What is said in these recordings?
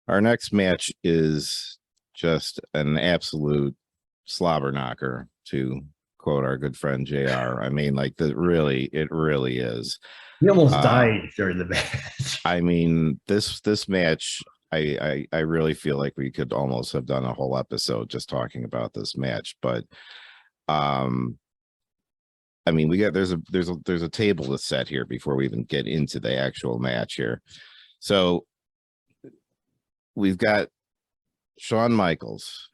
Our next match is just an absolute slobber knocker, to quote our good friend JR. I mean, like it really is. He almost Uh, died during the match. I mean, this match, I really feel like we could almost have done a whole episode just talking about this match, but um I mean, we got there's a table to set here before we even get into the actual match here. So we've got Shawn Michaels,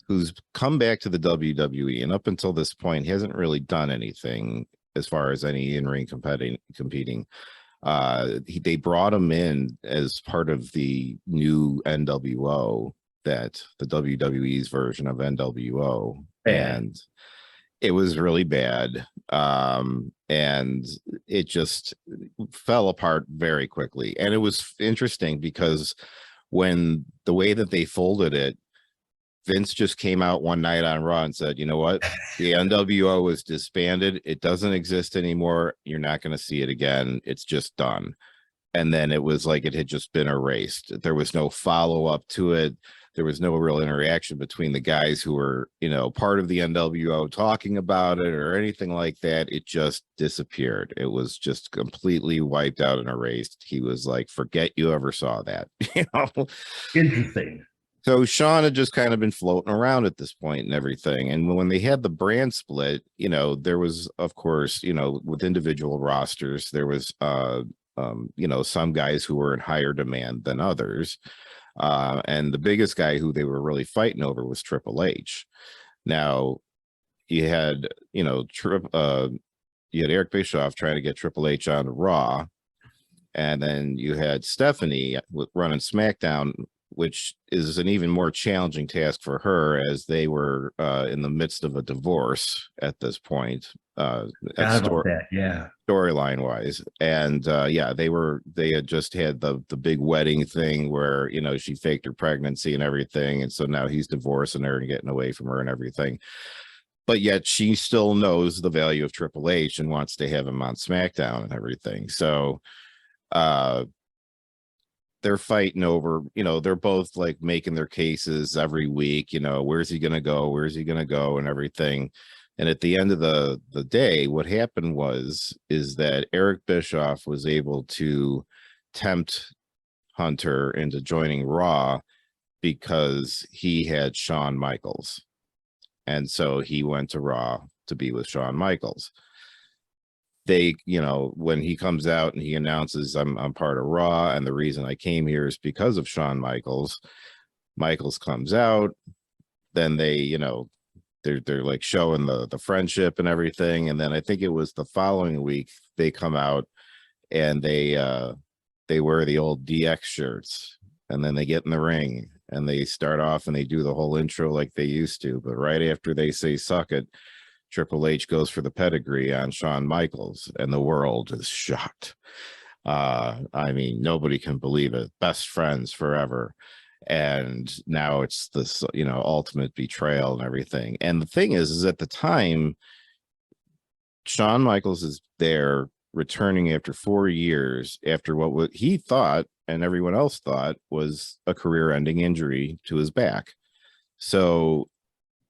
who's come back to the WWE, and up until this point, he hasn't really done anything as far as any in-ring competing. They brought him in as part of the new NWO, that the WWE's version of NWO, and it was really bad. And it just fell apart very quickly. And it was interesting because when the way that they folded it, Vince just came out one night on Raw and said, you know what? The NWO was disbanded. It doesn't exist anymore. You're not going to see it again. It's just done. And then it was like it had just been erased. There was no follow up to it. There was no real interaction between the guys who were, part of the NWO talking about it or anything like that. It just disappeared. It was just completely wiped out and erased. He was like, forget you ever saw that. Interesting. So Shawn had just kind of been floating around at this point and everything. And when they had the brand split, there was, of course, with individual rosters, there was, some guys who were in higher demand than others. And the biggest guy who they were really fighting over was Triple H. Now, you had, you had Eric Bischoff trying to get Triple H on Raw. And then you had Stephanie running SmackDown, which is an even more challenging task for her, as they were in the midst of a divorce at this point. Storyline wise. And they had just had the big wedding thing where, she faked her pregnancy and everything. And so now he's divorcing her and getting away from her and everything. But yet she still knows the value of Triple H and wants to have him on SmackDown and everything. So they're fighting over, they're both like making their cases every week, where's he gonna go, and everything. And at the end of the day, what happened is that Eric Bischoff was able to tempt Hunter into joining Raw because he had Shawn Michaels, and so he went to Raw to be with Shawn Michaels. They, when he comes out and he announces I'm part of Raw, and the reason I came here is because of Shawn Michaels. Michaels comes out, then they, they're like showing the friendship and everything. And then I think it was the following week they come out and they wear the old DX shirts, and then they get in the ring and they start off and they do the whole intro like they used to. But right after they say suck it, Triple H goes for the pedigree on Shawn Michaels, and the world is shocked. I mean, nobody can believe it. Best friends forever. And now it's this, ultimate betrayal and everything. And the thing is at the time, Shawn Michaels is there returning after 4 years after what he thought and everyone else thought was a career-ending injury to his back. So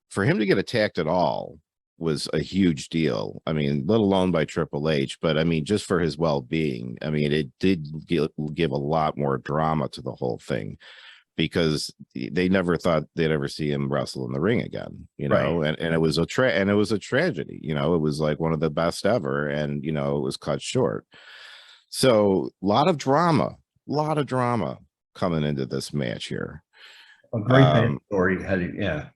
for him to get attacked at all was a huge deal. I mean, let alone by Triple H, but I mean, just for his well-being. I mean, it did give a lot more drama to the whole thing, because they never thought they'd ever see him wrestle in the ring again, right. and it was a tragedy. It was like one of the best ever, and it was cut short. So a lot of drama coming into this match here. A great story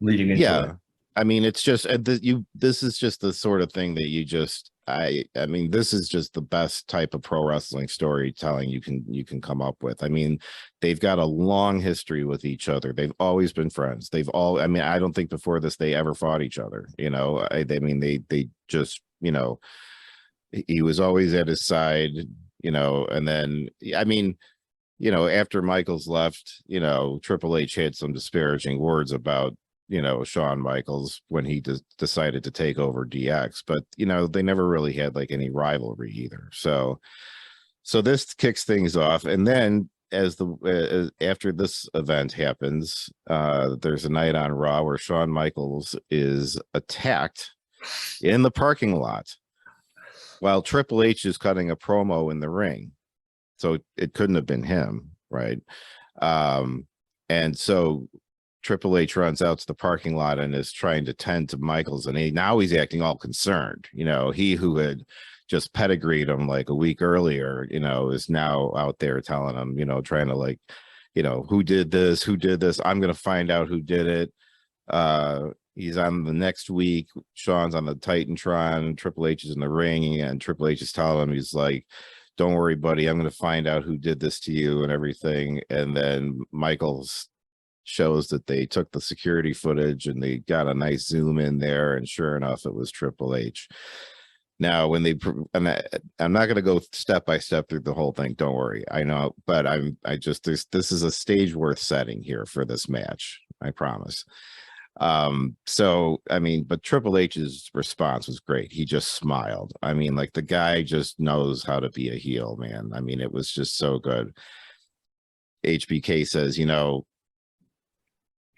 leading into it. I mean, it's just this is just the sort of thing that you just I mean, this is just the best type of pro wrestling storytelling you can come up with. I mean, they've got a long history with each other. They've always been friends. I mean, I don't think before this they ever fought each other. I mean, they just, he was always at his side, and then, I mean, after Michaels left, Triple H had some disparaging words about, Shawn Michaels when he decided to take over DX, but they never really had like any rivalry either. So this kicks things off, and then after this event happens, there's a night on Raw where Shawn Michaels is attacked in the parking lot while Triple H is cutting a promo in the ring. So it couldn't have been him, right? And so Triple H runs out to the parking lot and is trying to tend to Michaels, and now he's acting all concerned. He who had just pedigreed him like a week earlier, is now out there telling him, trying to like, who did this? I'm going to find out who did it. He's on the next week. Shawn's on the Titantron. Triple H is in the ring, and Triple H is telling him, he's like, don't worry, buddy, I'm going to find out who did this to you and everything. And then Michaels shows that they took the security footage and they got a nice zoom in there, and sure enough, it was Triple H. Now, when I'm not going to go step by step through the whole thing, don't worry, I know, but this is a stage worth setting here for this match, I promise. But Triple H's response was great. He just smiled. Like, the guy just knows how to be a heel, man. It was just so good. HBK says,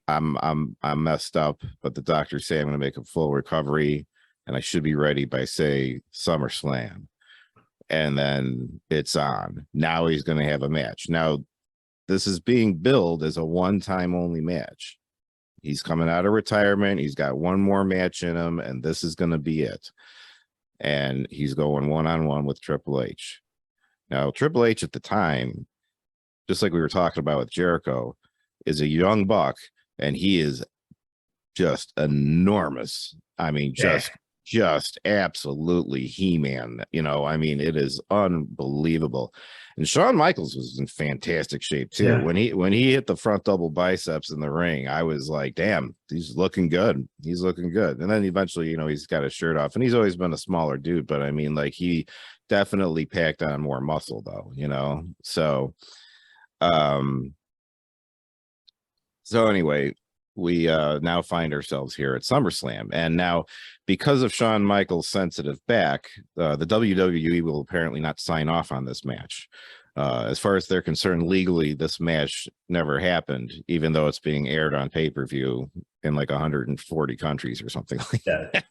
I'm messed up, but the doctors say I'm going to make a full recovery and I should be ready by, say, Summerslam. And then it's on. Now he's going to have a match. Now, this is being billed as a one-time only match. He's coming out of retirement. He's got one more match in him, and this is going to be it. And he's going one-on-one with Triple H. Now, Triple H at the time, just like we were talking about with Jericho, is a young buck, and he is just enormous. Just absolutely He-Man. It is unbelievable. And Shawn Michaels was in fantastic shape too. Yeah. When he hit the front double biceps in the ring, I was like, damn, he's looking good. He's looking good. And then eventually, he's got his shirt off, and he's always been a smaller dude, but he definitely packed on more muscle though, So anyway, we now find ourselves here at SummerSlam, and now because of Shawn Michaels' sensitive back, the WWE will apparently not sign off on this match. As far as they're concerned, legally, this match never happened, even though it's being aired on pay-per-view in like 140 countries or something like that.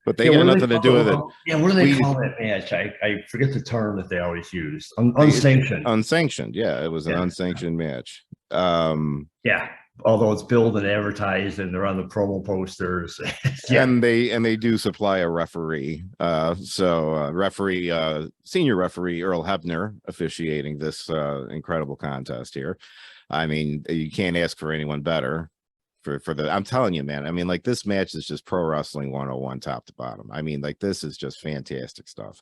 But they got nothing to do with it. Yeah, what do they call that match? I forget the term that they always use. Unsanctioned. Unsanctioned, yeah. It was an unsanctioned match. Yeah. Although it's billed and advertised and they're on the promo posters. And they do supply a referee. Senior referee Earl Hebner officiating this incredible contest here. You can't ask for anyone better for the, I'm telling you, man. Like, this match is just pro wrestling 101 top to bottom. This is just fantastic stuff.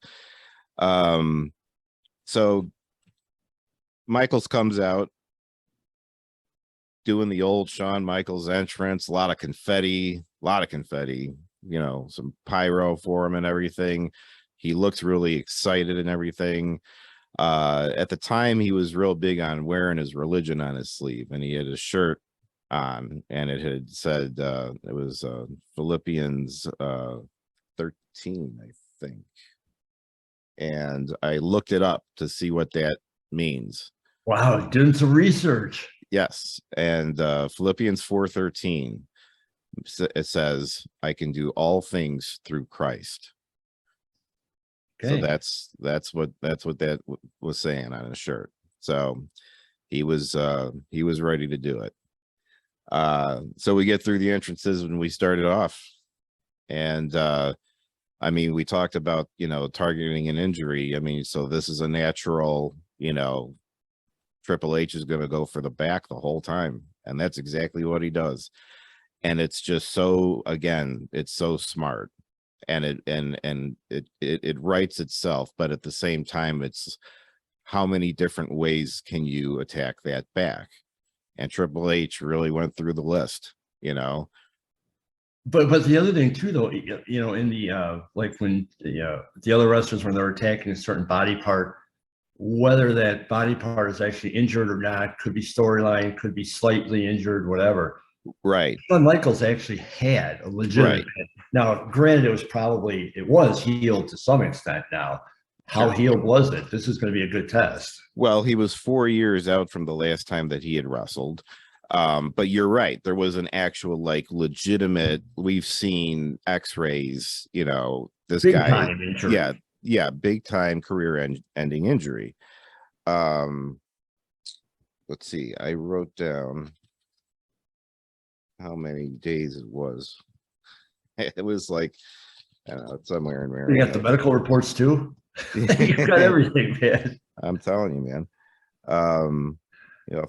So Michaels comes out doing the old Shawn Michaels entrance, a lot of confetti, some pyro for him and everything. He looks really excited and everything. At the time, he was real big on wearing his religion on his sleeve, and he had a shirt on, and it had said, it was Philippians 13, I think. And I looked it up to see what that means. Wow, doing some research. Yes, and Philippians 4:13, it says, "I can do all things through Christ." Okay. So that's what that was saying on his shirt. So he was ready to do it. So we get through the entrances when we started off, and we talked about targeting an injury. So this is a natural, Triple H is going to go for the back the whole time, and that's exactly what he does. And it's just so, again, it's so smart, and it writes itself. But at the same time, it's how many different ways can you attack that back? And Triple H really went through the list, But the other thing too, though, in the like when the other wrestlers, when they're attacking a certain body part, whether that body part is actually injured or not, could be storyline, could be slightly injured, whatever. Right. Shawn Michaels actually had a legitimate. Right. Now, granted, it was healed to some extent now. how Sure. healed was it? This is going to be a good test. Well, he was 4 years out from the last time that he had wrestled. But you're right. There was an actual, like, legitimate, we've seen x-rays, you know, this Big guy, time injury. yeah, big time career ending injury. Let's see, I wrote down how many days it was. It was like, I don't know, it's somewhere in there. You got the medical reports too. You've got everything, man. I'm telling you, man. I'll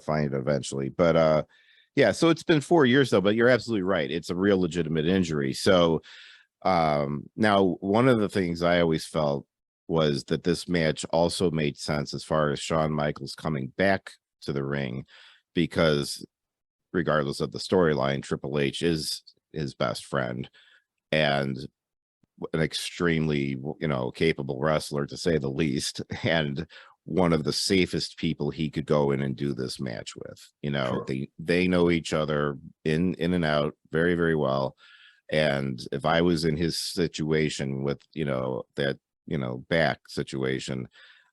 find it eventually. But yeah, so it's been 4 years though, but you're absolutely right. It's a real legitimate injury. So now one of the things I always felt was that this match also made sense as far as Shawn Michaels coming back to the ring, because regardless of the storyline, Triple H is his best friend and an extremely, capable wrestler, to say the least, and one of the safest people he could go in and do this match with. Sure. They know each other in and out very, very well. And if I was in his situation with, that, back situation,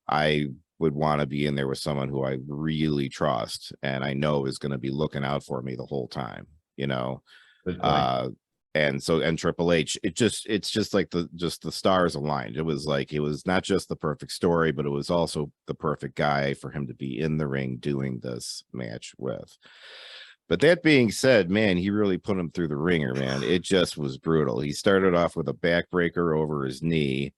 I would want to be in there with someone who I really trust and I know is going to be looking out for me the whole time, Good point. and Triple H, it's just like the stars aligned. It was like, it was not just the perfect story, but it was also the perfect guy for him to be in the ring doing this match with. But that being said, man, he really put him through the ringer, man. It just was brutal. He started off with a backbreaker over his knee.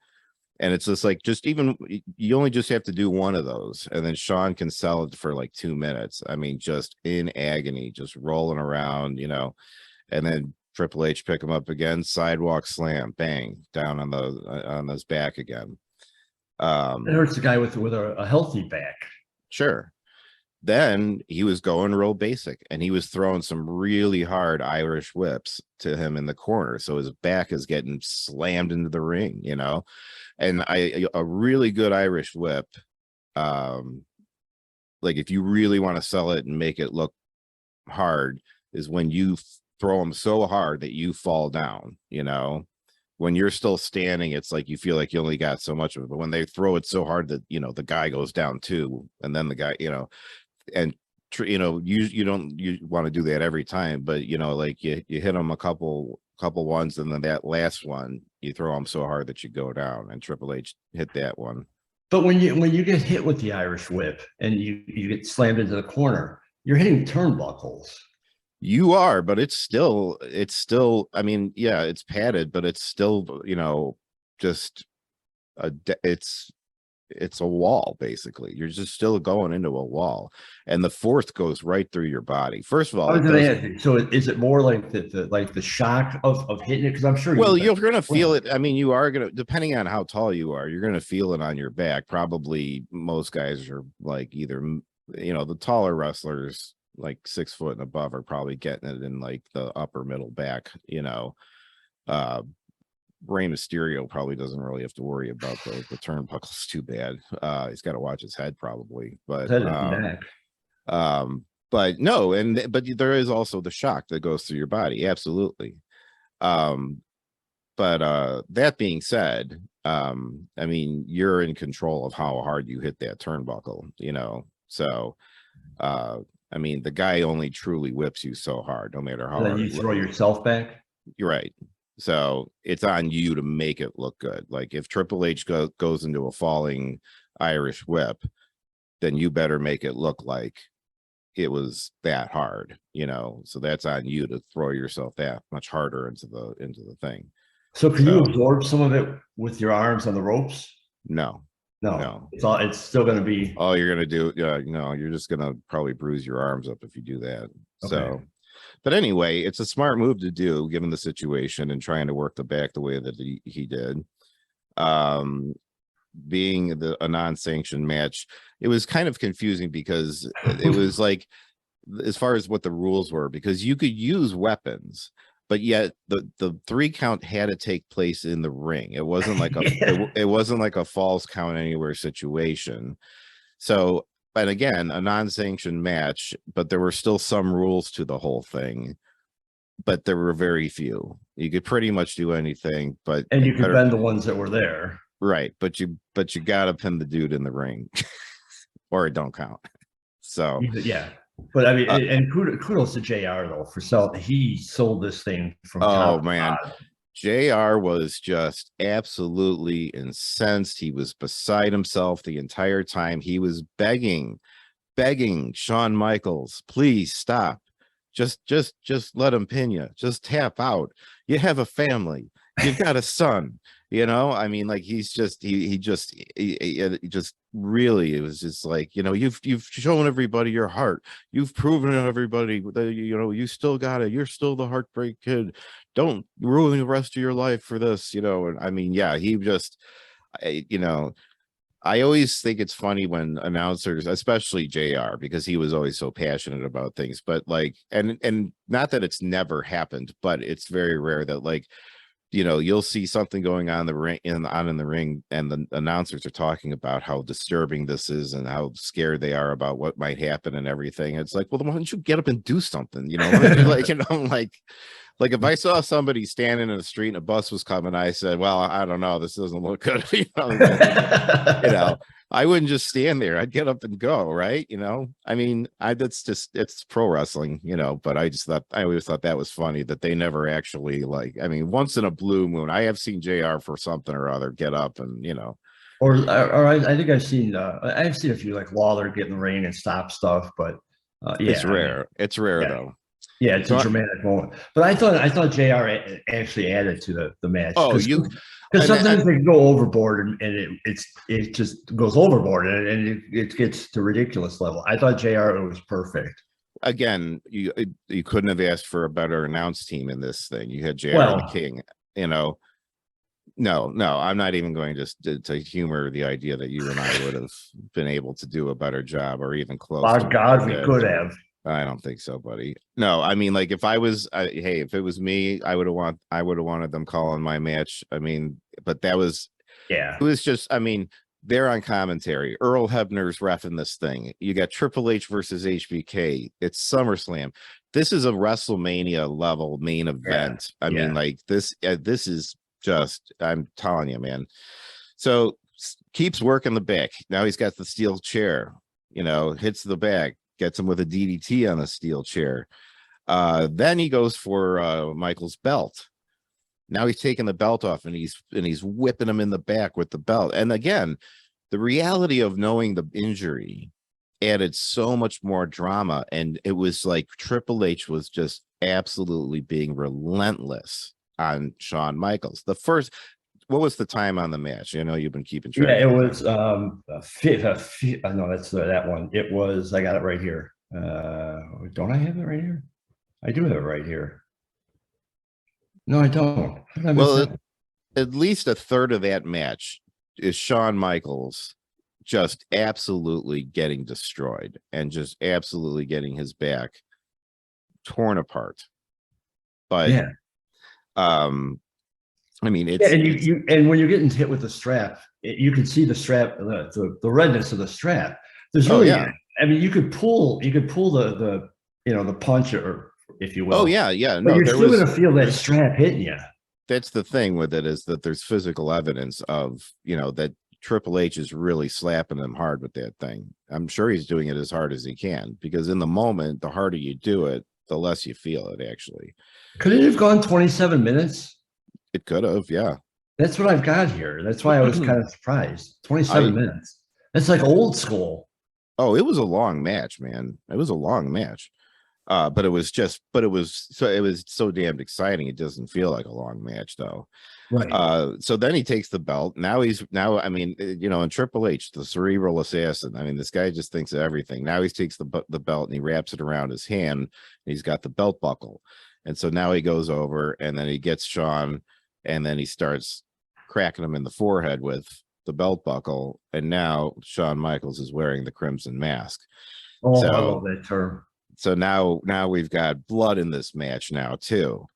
And it's just like, you only just have to do one of those. And then Shawn can sell it for like 2 minutes. I mean, just in agony, just rolling around, and then Triple H pick him up again, sidewalk slam, bang, down on his back again. It hurts the guy with a healthy back. Sure. Then he was going real basic and he was throwing some really hard Irish whips to him in the corner. So his back is getting slammed into the ring, and a really good Irish whip. Like if you really want to sell it and make it look hard, is when you throw them so hard that you fall down. When you're still standing, it's like you feel like you only got so much of it, but when they throw it so hard that the guy goes down too, and then the guy, and you want to do that every time, but like you hit them a couple ones, and then that last one you throw them so hard that you go down, and Triple H hit that one. But when you get hit with the Irish whip and you get slammed into the corner, you're hitting turnbuckles. You are, but it's still, I mean, yeah, it's padded, but it's still, just it's a wall. Basically, you're just still going into a wall, and the fourth goes right through your body. First of all, so is it more like the shock of hitting it? Because I'm sure you're gonna feel it. I mean, you are gonna, depending on how tall you are, you're gonna feel it on your back. Probably most guys are like either the taller wrestlers, like 6 foot and above, are probably getting it in like the upper middle back. Rey Mysterio probably doesn't really have to worry about the turnbuckles too bad. He's got to watch his head probably, but but no, but there is also the shock that goes through your body. Absolutely. But that being said, I mean, you're in control of how hard you hit that turnbuckle, so I mean, the guy only truly whips you so hard, no matter how hard you throw yourself back. You're right. So it's on you to make it look good. Like if Triple H goes into a falling Irish whip, then you better make it look like it was that hard, so that's on you to throw yourself that much harder into the thing. So can you absorb some of it with your arms on the ropes? No. It's still going to be all you're going to do. You're just going to probably bruise your arms up if you do that. Okay. So, but anyway, it's a smart move to do given the situation and trying to work the back the way that he did. Being a non-sanctioned match, it was kind of confusing because it was like, as far as what the rules were, because you could use weapons, but yet the 3 count had to take place in the ring. It wasn't like it wasn't like a falls count anywhere situation. So, but again, a non-sanctioned match, but there were still some rules to the whole thing, but there were very few. You could pretty much do anything, and you could bend the ones that were there. Right, but you gotta pin the dude in the ring, or it don't count. So Yeah, but I mean, uh, and kudos to Jr. though for he sold this thing from oh top to man, bottom. JR was just absolutely incensed. He was beside himself the entire time. He was begging Shawn Michaels, please stop. Just let him pin you. Just tap out. You have a family. You've got a son. You know, I mean, like he's just he just really, it was just like, you know, you've shown everybody your heart. You've proven to everybody that you know you still got it. You're still the heartbreak kid. Don't ruin the rest of your life for this, you know. And I mean, yeah, he just you know, I always think it's funny when announcers, especially JR, because he was always so passionate about things, but like, and not that it's never happened, but it's very rare that like, you know, you'll see something going on in the ring in the ring, and the announcers are talking about how disturbing this is and how scared they are about what might happen and everything. It's like, well, why don't you get up and do something? You know, like, you know, like if I saw somebody standing in the street and a bus was coming, I said, well, I don't know, this doesn't look good. You know, I wouldn't just stand there. I'd get up and go, right? You know, I mean, that's just, it's pro wrestling, you know, but I always thought that was funny that they never actually, like, I mean, once in a blue moon, I have seen JR for something or other get up and, you know. Or I think I've seen a few like Lawler get in the ring and stop stuff, but It's yeah, I mean, rare. It's rare yeah, though. yeah, it's a So, dramatic moment. But I thought Jr. Actually added to the match oh, because you, sometimes they can go overboard and it just goes overboard and it gets to ridiculous level. I thought Jr. was perfect. again, you couldn't have asked for a better announced team in this thing. You had JR the Well, King, you know. No, I'm not even going to humor the idea that you and I would have been able to do a better job or even close by to what God, they we did. could have. I don't think so, buddy. No, I mean, like if I was, hey, if it was me, I would have wanted them calling my match. I mean, but Yeah, it was just, I mean, they're on commentary. Earl Hebner's reffing this thing. You got Triple H versus HBK. It's SummerSlam. This is a WrestleMania level main event. I mean, yeah. like this is just, I'm telling you, man. So keeps working the back. Now he's got the steel chair, you know, hits the back, gets him with a DDT on the steel chair. Then he goes for Michael's belt. Now he's taking the belt off and he's whipping him in the back with the belt. And again, the reality of knowing the injury added so much more drama. And it was like Triple H was just absolutely being relentless on Shawn Michaels. What was the time on the match? I know you've been keeping Yeah, track it of was no, that's that one. It was, I got it right here. Don't I have it right here? I do have it right here. No, I don't. How did I miss Well, that? at least a third of that match is Shawn Michaels just absolutely getting destroyed and just absolutely getting his back torn apart. But Yeah. I mean, Yeah, it's and and when you're getting hit with the strap, you can see the strap, the redness of the strap. There's oh really, yeah, I mean, you could pull the the punch, or if you oh will, yeah, but no, you're still gonna feel that strap hitting you. that's the thing with it, is that there's physical evidence of, you know, that Triple H is really slapping them hard with that thing. I'm sure he's doing it as hard as he can, because in the moment, the harder you do it, the less you feel it. Actually, Could it have gone 27 minutes? it could have, yeah. That's what I've got here. That's why I was kind of surprised. 27 I minutes. That's like old school. Oh, it was a long match, man. It was a long match. But it was so damned exciting. It doesn't feel like a long match though. Right. So then he takes the belt. Now I mean, you know, in Triple H, the cerebral assassin. I mean, this guy just thinks of everything. Now he takes the belt and he wraps it around his hand. And he's got the belt buckle. And so now he goes over and then he gets Shawn and then he starts cracking him in the forehead with the belt buckle. And now Shawn Michaels is wearing the crimson mask. Oh, I love So that term. now we've got blood in this match now too.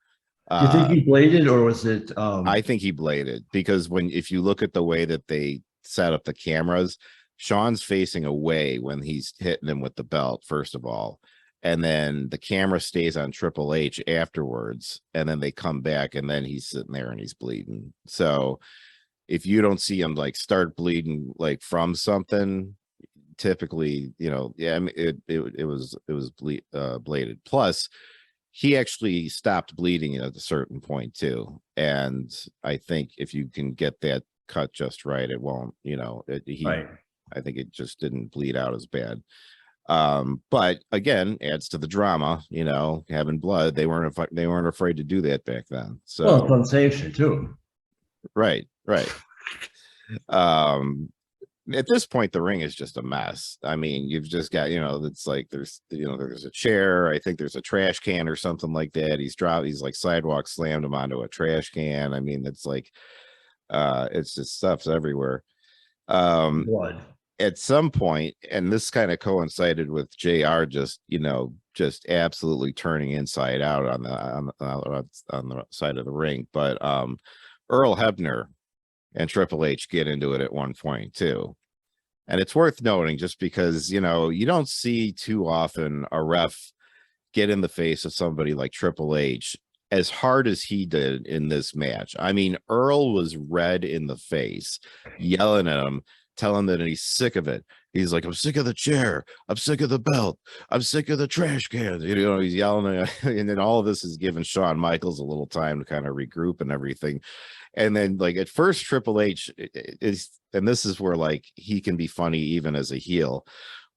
Do you think Uh he bladed, or was it I think he bladed, because if you look at the way that they set up the cameras, Shawn's facing away when he's hitting him with the belt, first of all. And then the camera stays on Triple H afterwards, and then they come back and then he's sitting there and he's bleeding. So if you don't see him like start bleeding like from something, typically, yeah, I mean, it was bladed. Plus, he actually stopped bleeding at a certain point too, and I think if you can get that cut just right, it won't. Right. I think it just didn't bleed out as bad. But again, adds to the drama. Having blood, they weren't afraid to do that back then. So Well, it's unsanctioned too. right. At this point, the ring is just a mess. I mean, you've just got, it's like there's a chair. I think there's a trash can or something like that. He's like sidewalk slammed him onto a trash can. I mean, it's like, it's just stuff's everywhere. Blood. At some point, and this kind of coincided with JR just absolutely turning inside out on the side of the ring. But Earl Hebner and Triple H get into it at one point too. And it's worth noting just because, you don't see too often a ref get in the face of somebody like Triple H as hard as he did in this match. I mean, Earl was red in the face, yelling at him, telling that he's sick of it. He's like, I'm sick of the chair. I'm sick of the belt. I'm sick of the trash cans. He's yelling. And then all of this is giving Shawn Michaels a little time to kind of regroup and everything. And then like at first Triple H is, and this is where like he can be funny even as a heel.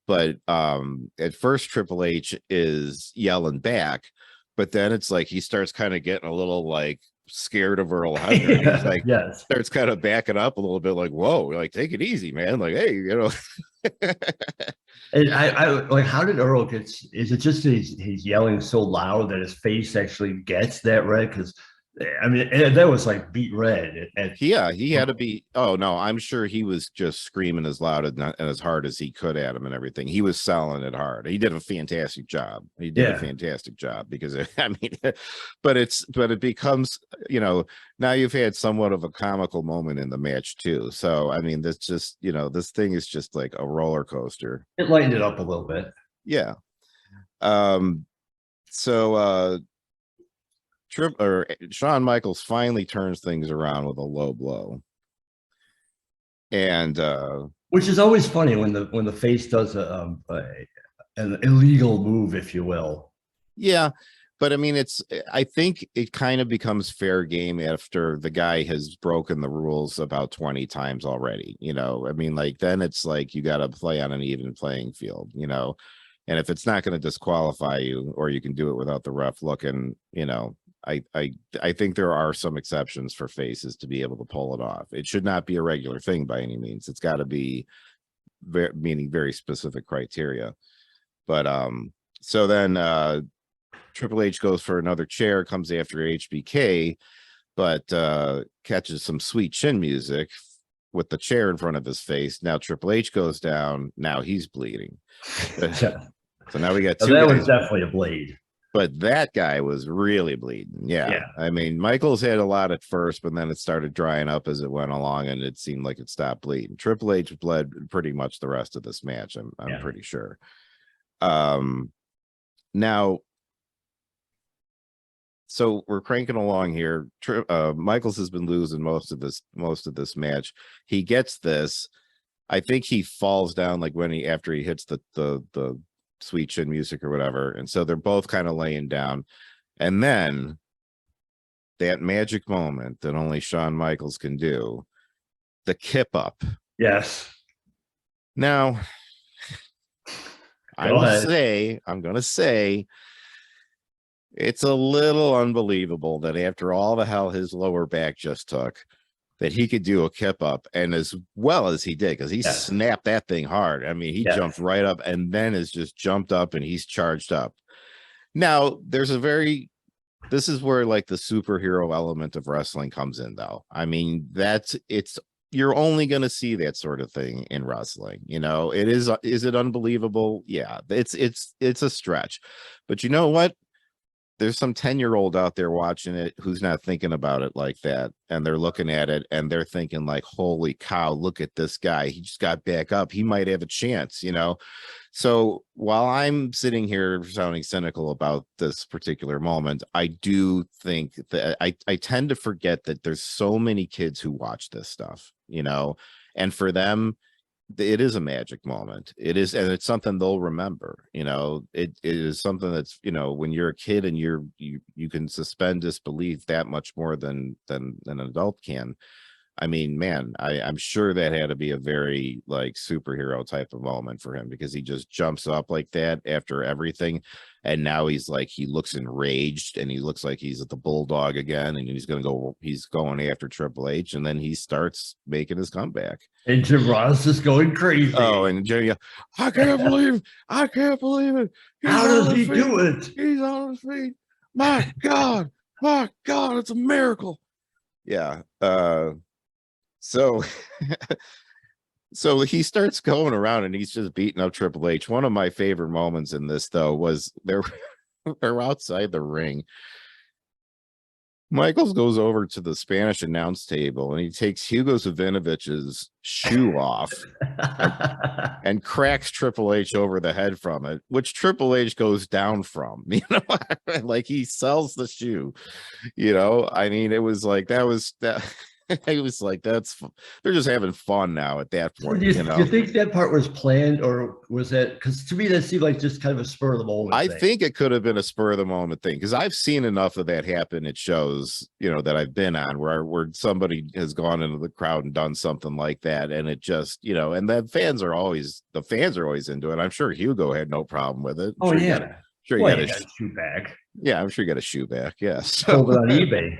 But at first Triple H is yelling back, but then it's like he starts kind of getting a little like scared of Earl Hebner. He's like, yes, starts kind of backing up a little bit, like, whoa, like take it easy, man. Like, hey, And I like, how did Earl get? Is it just he's yelling so loud that his face actually gets that red? Because I mean, that was like beat red. Yeah, he had to be. Oh no, I'm sure he was just screaming as loud and as hard as he could at him and everything. He was selling it hard. He did a fantastic job. Because I mean, but it becomes, now you've had somewhat of a comical moment in the match too. So I mean, this just, this thing is just like a roller coaster. It lightened it up a little bit. Yeah. So Shawn Michaels finally turns things around with a low blow, and which is always funny when the face does an illegal move, if you will. Yeah, but I mean, I think it kind of becomes fair game after the guy has broken the rules about 20 times already. I mean, like then it's like you got to play on an even playing field. And if it's not going to disqualify you, or you can do it without the ref looking, I think there are some exceptions for faces to be able to pull it off. It should not be a regular thing by any means. It's got to be meaning very specific criteria. But so then Triple H goes for another chair, comes after HBK, but catches some sweet chin music with the chair in front of his face. Now Triple H goes down. Now he's bleeding. So now we got two. That was definitely a blade. But that guy was really bleeding. Yeah. I mean, Michaels had a lot at first, but then it started drying up as it went along, and it seemed like it stopped bleeding. Triple H bled pretty much the rest of this match, I'm pretty sure. Now, so we're cranking along here. Michaels has been losing most of this match. He gets this. I think he falls down like after he hits the sweet chin music or whatever, and so they're both kind of laying down, and then that magic moment that only Shawn Michaels can do, the kip up. Yes. Now I'm gonna say it's a little unbelievable that after all the hell his lower back just took, that he could do a kip up, and as well as he did, because he snapped that thing hard. I mean, he jumped right up and then is just jumped up and he's charged up. Now, this is where like the superhero element of wrestling comes in, though. I mean, you're only going to see that sort of thing in wrestling. Is it unbelievable? Yeah, it's a stretch, but you know what? there's some 10-year-old out there watching it who's not thinking about it like that, and they're looking at it and they're thinking like, holy cow, look at this guy, he just got back up, he might have a chance, you know. So while I'm sitting here sounding cynical about this particular moment, I do think that I tend to forget that there's so many kids who watch this stuff, you know, and for them it is a magic moment. It is, and it's something they'll remember, you know. It is something that's, you know, when you're a kid and you can suspend disbelief that much more than an adult can. I mean, man, I'm sure that had to be a very like superhero type of moment for him, because he just jumps up like that after everything. And now he's like, he looks enraged and he looks like he's at the bulldog again. And he's going after Triple H. And then he starts making his comeback. And Jim Ross is going crazy. Oh, and Johnny, I can't believe it. How does he do it? He's on his feet. My God, it's a miracle. Yeah. So so he starts going around and he's just beating up Triple H. One of my favorite moments in this, though, was they're outside the ring. Michaels goes over to the Spanish announce table and he takes Hugo Savinovich's shoe off and cracks Triple H over the head from it, which Triple H goes down from, you know, like he sells the shoe, you know. I mean, it was like that. It was like, they're just having fun now at that point. Do you think that part was planned, or was that, because to me that seemed like just kind of a spur of the moment I thing. think it could have been a spur of the moment thing, because I've seen enough of that happen at shows, you know, that I've been on where somebody has gone into the crowd and done something like that, and it just, you know, and the fans are always into it. I'm sure Hugo had no problem with it. Oh, yeah. Sure, he got a shoe back. Yeah, I'm sure you got a shoe back. Yeah, sold it on eBay.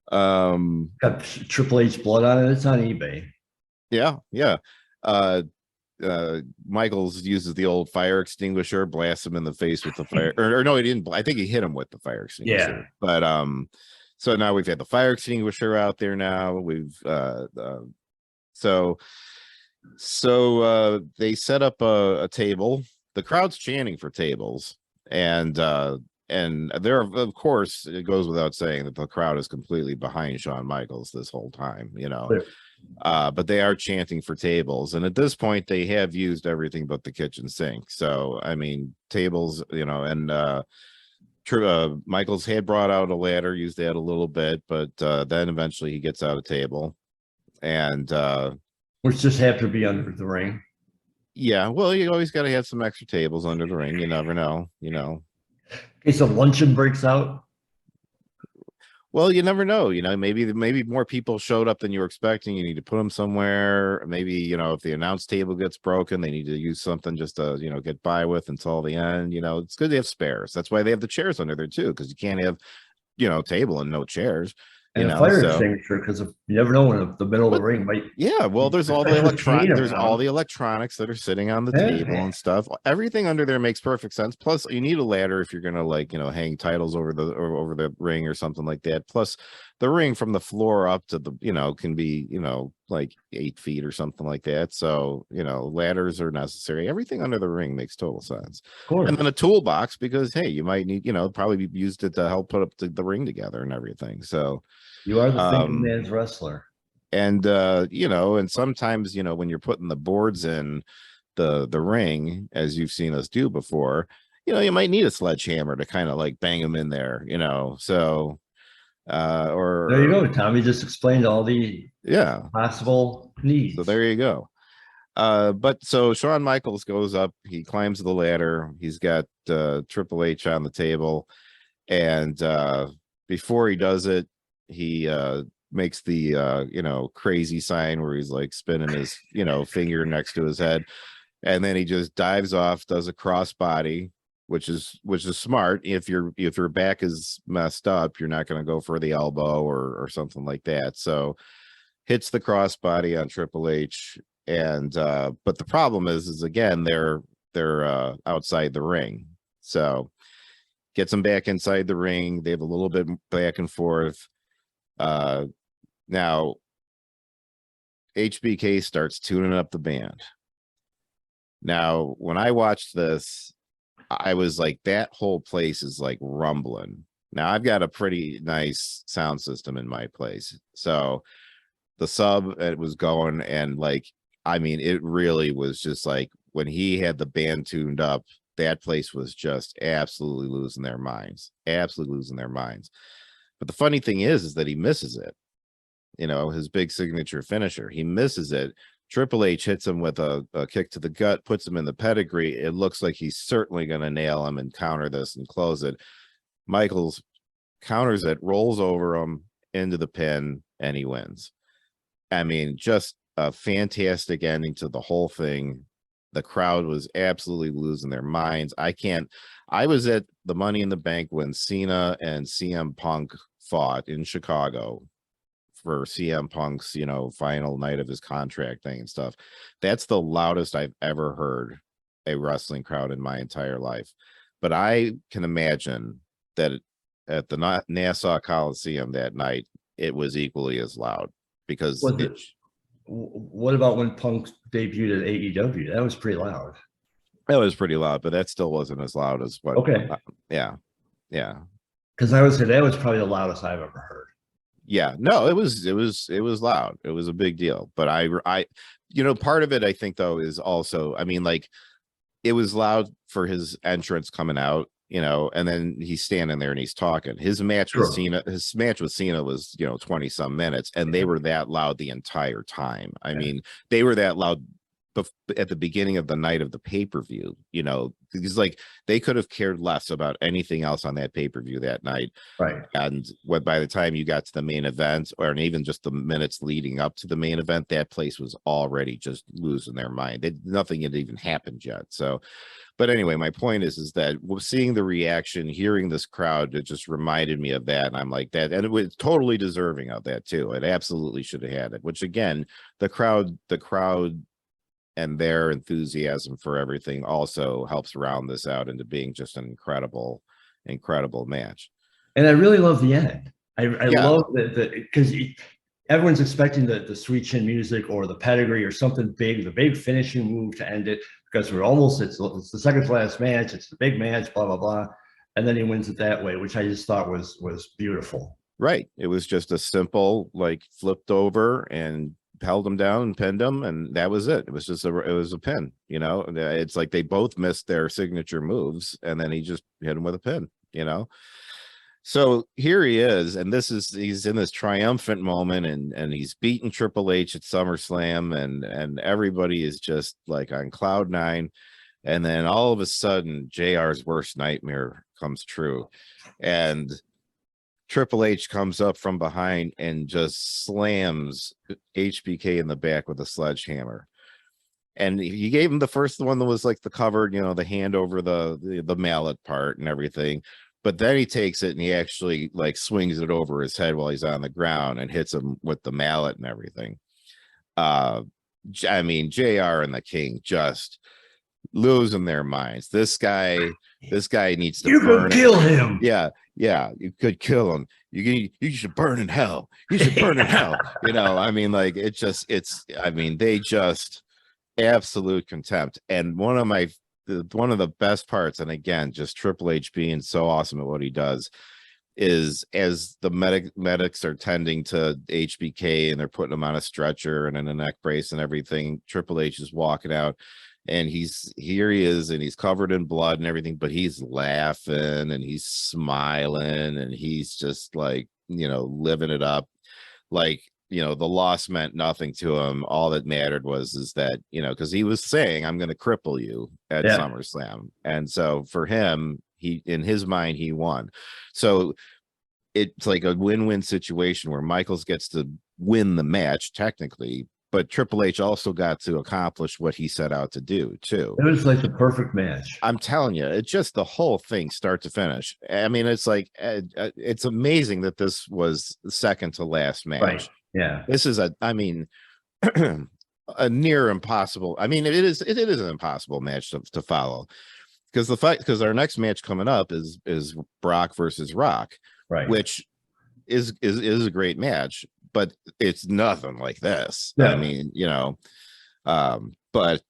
Got Triple H blood on it. It's on eBay. Yeah. Michaels uses the old fire extinguisher, blasts him in the face with the fire, or no, he didn't. I think he hit him with the fire extinguisher. Yeah. But so now we've had the fire extinguisher out there. Now we've so they set up a table. The crowd's chanting for tables, and there, of course, it goes without saying that the crowd is completely behind Shawn Michaels this whole time, you know. But they are chanting for tables, and at this point they have used everything but the kitchen sink. So I mean, tables, you know, and Michaels had brought out a ladder, used that a little bit, but then eventually he gets out a table, and which just have to be under the ring. Yeah, well, you always got to have some extra tables under the ring. You never know, you know. Okay, so luncheon breaks out. Well, you never know, you know, maybe more people showed up than you were expecting. You need to put them somewhere. Maybe, you know, if the announce table gets broken, they need to use something just to, you know, get by with until the end. You know, it's good to have spares. That's why they have the chairs under there too, because you can't have, you know, table and no chairs. And a fire extinguisher, because you never know when the middle of the ring might. Yeah, well, there's all the electronics that are sitting on the table and stuff. Everything under there makes perfect sense. Plus, you need a ladder if you're gonna, like, you know, hang titles over the ring or something like that. Plus, the ring from the floor up to the, you know, can be, you know, like 8 feet or something like that. So, you know, ladders are necessary. Everything under the ring makes total sense. And then a toolbox, because hey, you might need, you know, probably used it to help put up the ring together and everything. So you are the thinking man's wrestler. And you know, and sometimes, you know, when you're putting the boards in the ring, as you've seen us do before, you know, you might need a sledgehammer to kind of like bang them in there, you know. So or there you go, Tommy just explained all the possible needs. So there you go. But so Shawn Michaels goes up, he climbs the ladder, he's got Triple H on the table, and before he does it, he makes the you know, crazy sign where he's like spinning his, you know, finger next to his head, and then he just dives off, does a crossbody, which is smart. If your back is messed up, you're not going to go for the elbow or something like that. So hits the crossbody on Triple H, and but the problem is again, they're outside the ring, so gets them back inside the ring. They have a little bit back and forth. Now HBK starts tuning up the band. Now, when I watched this, I was like, that whole place is like rumbling. Now I've got a pretty nice sound system in my place. So the sub, it was going, and like, I mean, it really was just like when he had the band tuned up, that place was just absolutely losing their minds, absolutely losing their minds. But the funny thing is that he misses it. You know, his big signature finisher, he misses it. Triple H hits him with a kick to the gut, puts him in the pedigree. It looks like he's certainly going to nail him and counter this and close it. Michaels counters it, rolls over him into the pin, and he wins. I mean, just a fantastic ending to the whole thing. The crowd was absolutely losing their minds. I was at the Money in the Bank when Cena and CM Punk fought in Chicago for CM Punk's, you know, final night of his contract thing and stuff. That's the loudest I've ever heard a wrestling crowd in my entire life. But I can imagine that at the Nassau Coliseum that night, it was equally as loud because what about when Punk debuted at AEW? That was pretty loud. that was pretty loud, but that still wasn't as loud as what. Okay. Yeah. Because I would say that was probably the loudest I've ever heard. Yeah, no, it was loud. It was a big deal. But I, you know, part of it I think though is also, I mean, like, it was loud for his entrance coming out, you know, and then he's standing there and he's talking. His match with Cena was, you know, 20 some minutes, and they were that loud the entire time. I mean, they were that loud at the beginning of the night of the pay-per-view, you know, because like they could have cared less about anything else on that pay-per-view that night. Right. And by the time you got to the main event, or even just the minutes leading up to the main event, that place was already just losing their mind. Nothing had even happened yet. So, but anyway, my point is that seeing the reaction, hearing this crowd, it just reminded me of that. And I'm like that. And it was totally deserving of that too. It absolutely should have had it, which again, the crowd and their enthusiasm for everything also helps round this out into being just an incredible match. And I really love the end. I love that because everyone's expecting the sweet chin music or the pedigree or something big, the big finishing move to end it, because it's the second to last match, it's the big match, blah blah blah, and then he wins it that way, which I just thought was beautiful. Right. It was just a simple, like, flipped over and held him down and pinned him, and that was it. It was a pin, you know. It's like they both missed their signature moves, and then he just hit him with a pin, you know. So here he is, and he's in this triumphant moment, and he's beaten Triple H at SummerSlam, and everybody is just like on cloud nine. And then all of a sudden, JR's worst nightmare comes true, and Triple H comes up from behind and just slams HBK in the back with a sledgehammer. And he gave him the first one that was like the covered, you know, the hand over the mallet part and everything. But then he takes it and he actually like swings it over his head while he's on the ground and hits him with the mallet and everything. I mean, JR and the King just losing their minds. This guy needs to burn. Kill him. Yeah, you could kill him. You should burn in hell. You should burn in hell. You know, I mean, like, they just absolute contempt. And one of the best parts, and again, just Triple H being so awesome at what he does, is as the medics are tending to HBK and they're putting him on a stretcher and in a neck brace and everything, Triple H is walking out. And he is, and he's covered in blood and everything, but he's laughing and he's smiling and he's just like, you know, living it up. Like, you know, the loss meant nothing to him. All that mattered is that, you know, because he was saying, I'm going to cripple you at SummerSlam. And so for him, in his mind, he won. So it's like a win-win situation where Michaels gets to win the match technically, but Triple H also got to accomplish what he set out to do too. It was like the perfect match. I'm telling you, it's just the whole thing, start to finish. I mean, it's like it's amazing that this was the second to last match. Right. Yeah. This is a near impossible. I mean, it is an impossible match to follow, because our next match coming up is Brock versus Rock, right? Which is a great match, but it's nothing like this. Yeah. I mean, you know, but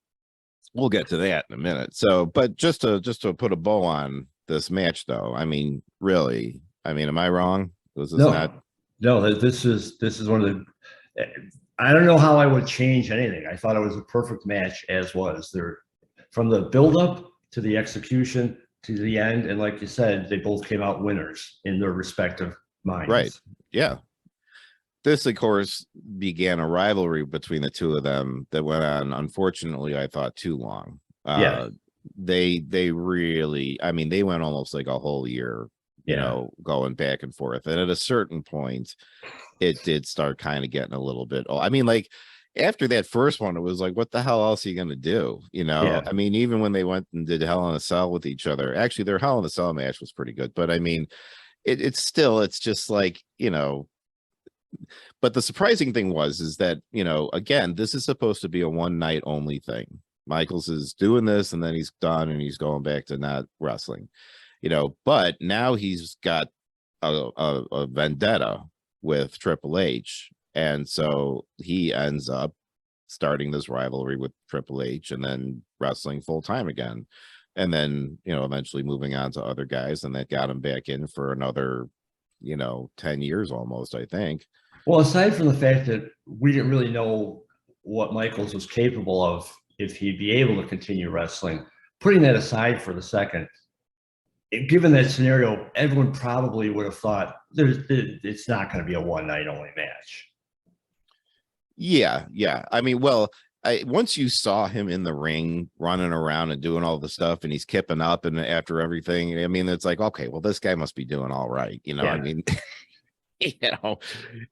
we'll get to that in a minute. So, but just to put a bow on this match, though, I mean, really, I mean, am I wrong? Was this not? No, this is one of the. I don't know how I would change anything. I thought it was a perfect match as was. There, from the buildup to the execution to the end, and like you said, they both came out winners in their respective minds. Right. Yeah. This, of course, began a rivalry between the two of them that went on, unfortunately, I thought, too long. Yeah. They really, I mean, they went almost like a whole year, you know, going back and forth. And at a certain point, it did start kind of getting a little bit. Oh, I mean, like after that first one, it was like, what the hell else are you going to do? You know, Yeah. I mean, even when they went and did Hell in a Cell with each other, actually, their Hell in a Cell match was pretty good. But I mean, it's still, it's just like, you know, but the surprising thing is that, you know, again, this is supposed to be a one night only thing. Michaels is doing this and then he's done and he's going back to not wrestling, you know, but now he's got a vendetta with Triple H. And so he ends up starting this rivalry with Triple H and then wrestling full time again. And then, you know, eventually moving on to other guys, and that got him back in for another, you know, 10 years almost, I think. Well, aside from the fact that we didn't really know what Michaels was capable of, if he'd be able to continue wrestling, putting that aside for the second, given that scenario, everyone probably would have thought it's not going to be a one night only match. Yeah. I mean, well, once you saw him in the ring running around and doing all the stuff and he's kipping up and after everything, I mean, it's like, okay, well, this guy must be doing all right. You know, I mean, you know,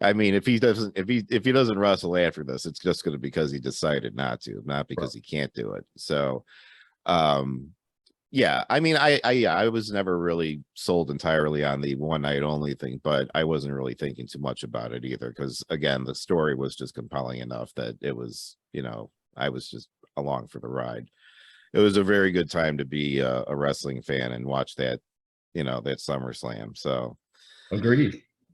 I mean, if he doesn't wrestle after this, it's just going to be because he decided not to, not because he can't do it. So, yeah, I mean, I was never really sold entirely on the one night only thing, but I wasn't really thinking too much about it either, because again, the story was just compelling enough that it was, you know, I was just along for the ride. It was a very good time to be a wrestling fan and watch that, you know, that SummerSlam. So agreed.